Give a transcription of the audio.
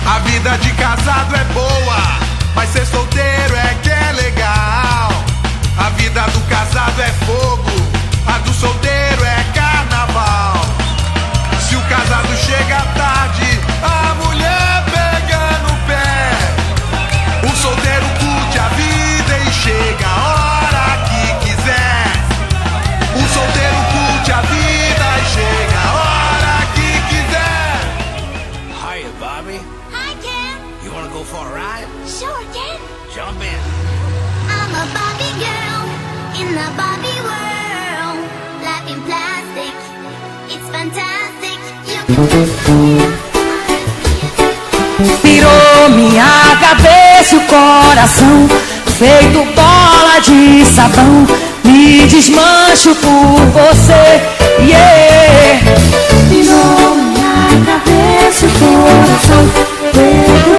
A vida de casado é boa, mas ser solteiro é que é legal. A vida do casado é fogo, a do solteiro é carnaval. Se o casado chega tarde, a mulher pega no pé. O solteiro curte a vida e chega a hora que quiser. O solteiro curte a vida e chega a hora que quiser. Hiya, Bobby. Hi, Ken. You wanna go for a ride? Sure, Ken. Jump in. I'm a Barbie girl in the Barbie world. Life in plastic, it's fantastic. Pirou minha cabeça e o coração, feito bola de sabão. Me desmancho por você, yeah. Pirou minha